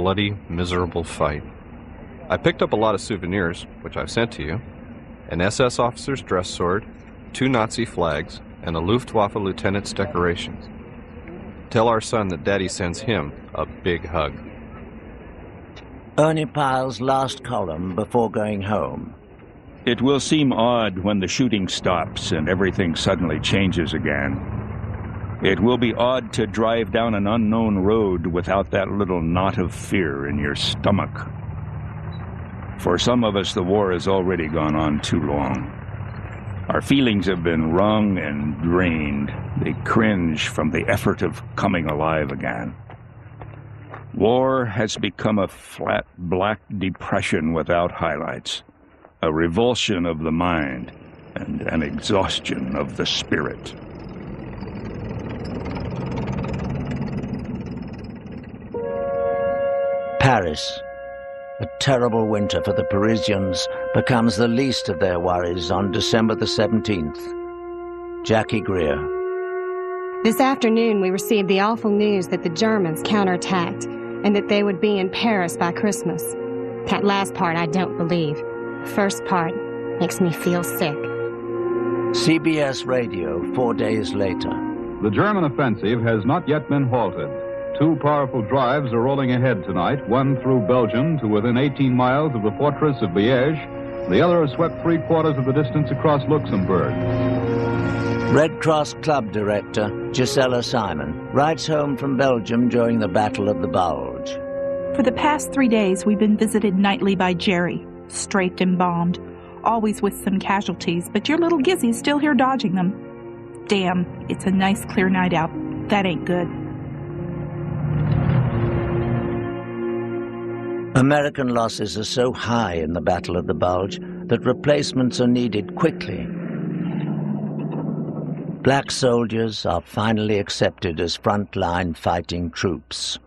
bloody, miserable fight. I picked up a lot of souvenirs, which I've sent to you, an SS officer's dress sword, 2 Nazi flags, and a Luftwaffe lieutenant's decorations. Tell our son that Daddy sends him a big hug. Ernie Pyle's last column before going home. It will seem odd when the shooting stops and everything suddenly changes again. It will be odd to drive down an unknown road without that little knot of fear in your stomach. For some of us, the war has already gone on too long. Our feelings have been wrung and drained. They cringe from the effort of coming alive again. War has become a flat, black depression without highlights, a revulsion of the mind, and an exhaustion of the spirit. Paris. A terrible winter for the Parisians becomes the least of their worries on December the 17th. Jackie Greer. This afternoon we received the awful news that the Germans counterattacked and that they would be in Paris by Christmas. That last part I don't believe. The first part makes me feel sick. CBS Radio 4 days later. The German offensive has not yet been halted. 2 powerful drives are rolling ahead tonight, one through Belgium to within 18 miles of the fortress of Liège. The other has swept 3/4 of the distance across Luxembourg. Red Cross Club Director Gisela Simon rides home from Belgium during the Battle of the Bulge. For the past 3 days, we've been visited nightly by Jerry, strafed and bombed, always with some casualties, but your little Gizzy's still here dodging them. Damn, it's a nice clear night out. That ain't good. American losses are so high in the Battle of the Bulge that replacements are needed quickly. Black soldiers are finally accepted as frontline fighting troops.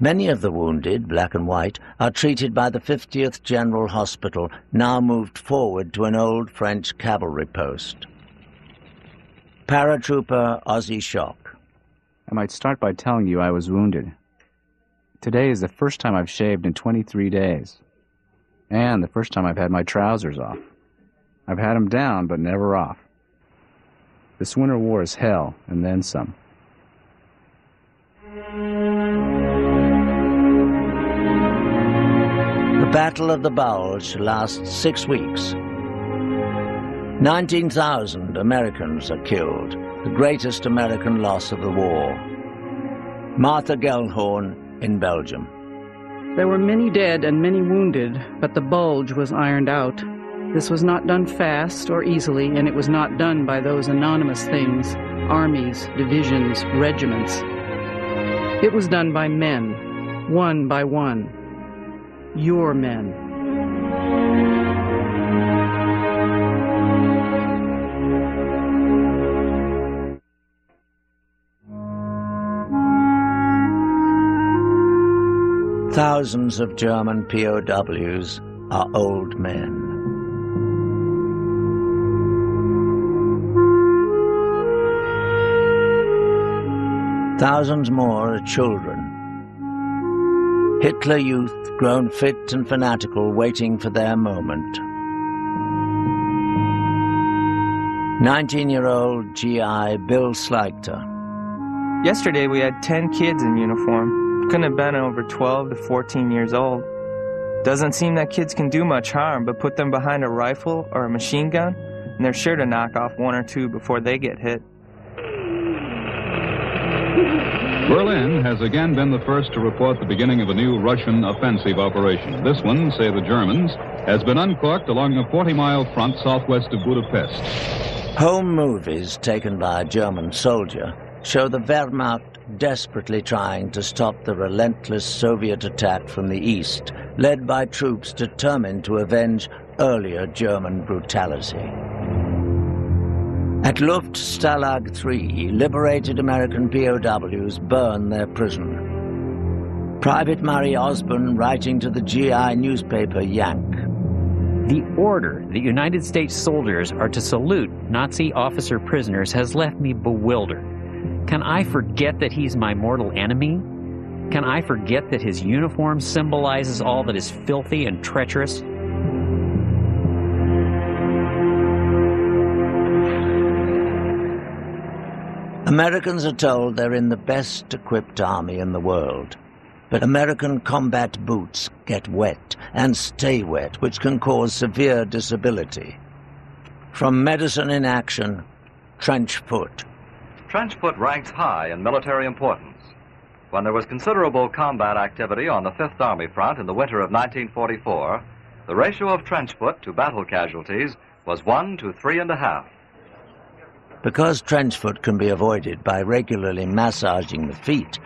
Many of the wounded, black and white, are treated by the 50th General Hospital, now moved forward to an old French cavalry post. Paratrooper Ozzie Shock. I might start by telling you I was wounded. Today is the first time I've shaved in 23 days. And the first time I've had my trousers off. I've had them down, but never off. This winter war is hell, and then some. The Battle of the Bulge lasts 6 weeks. 19,000 Americans are killed, the greatest American loss of the war. Martha Gellhorn in Belgium. There were many dead and many wounded, but the Bulge was ironed out. This was not done fast or easily, and it was not done by those anonymous things, armies, divisions, regiments. It was done by men, one by one. Your men. Thousands of German POWs are old men. Thousands more are children. Hitler Youth, grown fit and fanatical, waiting for their moment. 19-year-old GI Bill Sleigter. Yesterday we had 10 kids in uniform. Couldn't have been over 12 to 14 years old. Doesn't seem that kids can do much harm, but put them behind a rifle or a machine gun, and they're sure to knock off 1 or 2 before they get hit. Berlin has again been the first to report the beginning of a new Russian offensive operation. This one, say the Germans, has been uncorked along a 40-mile front southwest of Budapest. Home movies taken by a German soldier show the Wehrmacht desperately trying to stop the relentless Soviet attack from the east, led by troops determined to avenge earlier German brutality. At Luft Stalag 3, liberated American POWs burn their prison. Private Murray Osborne writing to the GI newspaper Yank. The order the United States soldiers are to salute Nazi officer prisoners has left me bewildered. Can I forget that he's my mortal enemy? Can I forget that his uniform symbolizes all that is filthy and treacherous? Americans are told they're in the best equipped army in the world. But American combat boots get wet and stay wet, which can cause severe disability. From Medicine in Action, trench foot. Trench foot ranks high in military importance. When there was considerable combat activity on the Fifth Army front in the winter of 1944, the ratio of trench foot to battle casualties was 1 to 3.5. Because trench foot can be avoided by regularly massaging the feet,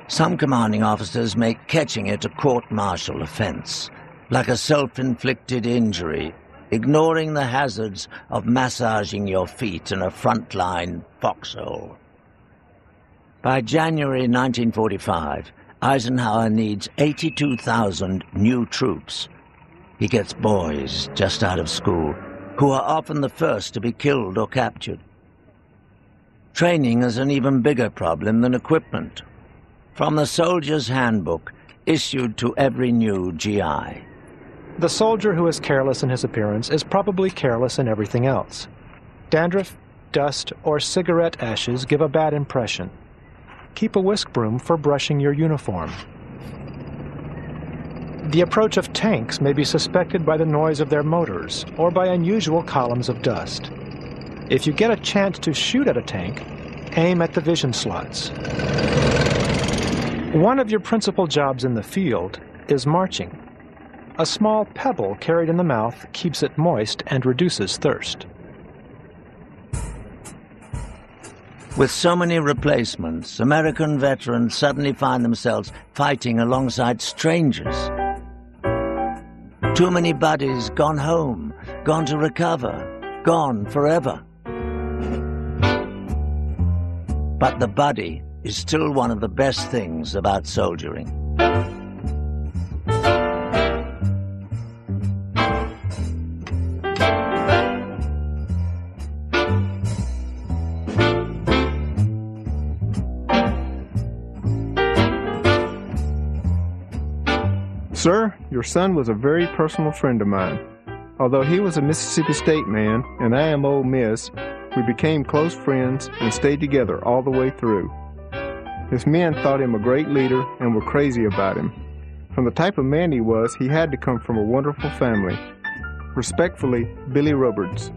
some commanding officers make catching it a court-martial offense, like a self-inflicted injury, ignoring the hazards of massaging your feet in a frontline foxhole. By January 1945, Eisenhower needs 82,000 new troops. He gets boys just out of school, who are often the first to be killed or captured. Training is an even bigger problem than equipment. From the Soldier's Handbook, issued to every new GI. The soldier who is careless in his appearance is probably careless in everything else. Dandruff, dust, or cigarette ashes give a bad impression. Keep a whisk broom for brushing your uniform. The approach of tanks may be suspected by the noise of their motors or by unusual columns of dust. If you get a chance to shoot at a tank, aim at the vision slots. One of your principal jobs in the field is marching. A small pebble carried in the mouth keeps it moist and reduces thirst. With so many replacements, American veterans suddenly find themselves fighting alongside strangers. Too many buddies gone home, gone to recover, gone forever. But the buddy is still one of the best things about soldiering. Sir, your son was a very personal friend of mine. Although he was a Mississippi State man and I am Ole Miss, we became close friends and stayed together all the way through. His men thought him a great leader and were crazy about him. From the type of man he was, he had to come from a wonderful family. Respectfully, Billy Roberts.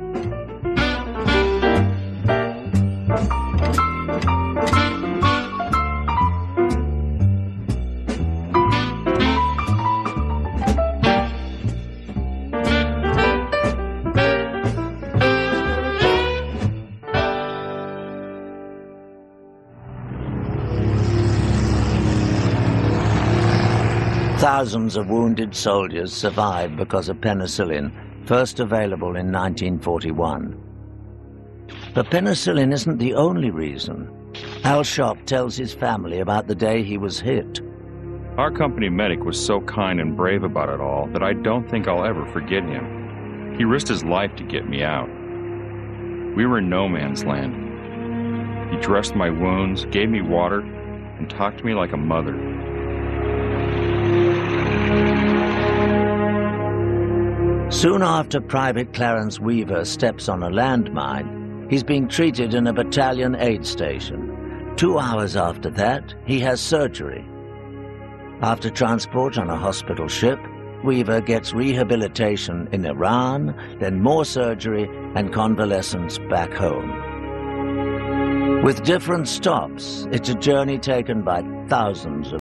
Thousands of wounded soldiers survived because of penicillin, first available in 1941. But penicillin isn't the only reason. Al Shop tells his family about the day he was hit. Our company medic was so kind and brave about it all that I don't think I'll ever forget him. He risked his life to get me out. We were in no man's land. He dressed my wounds, gave me water, and talked to me like a mother. Soon after Private Clarence Weaver steps on a landmine, he's being treated in a battalion aid station. 2 hours after that, he has surgery. After transport on a hospital ship, Weaver gets rehabilitation in Iran, then more surgery and convalescence back home. With different stops, it's a journey taken by thousands of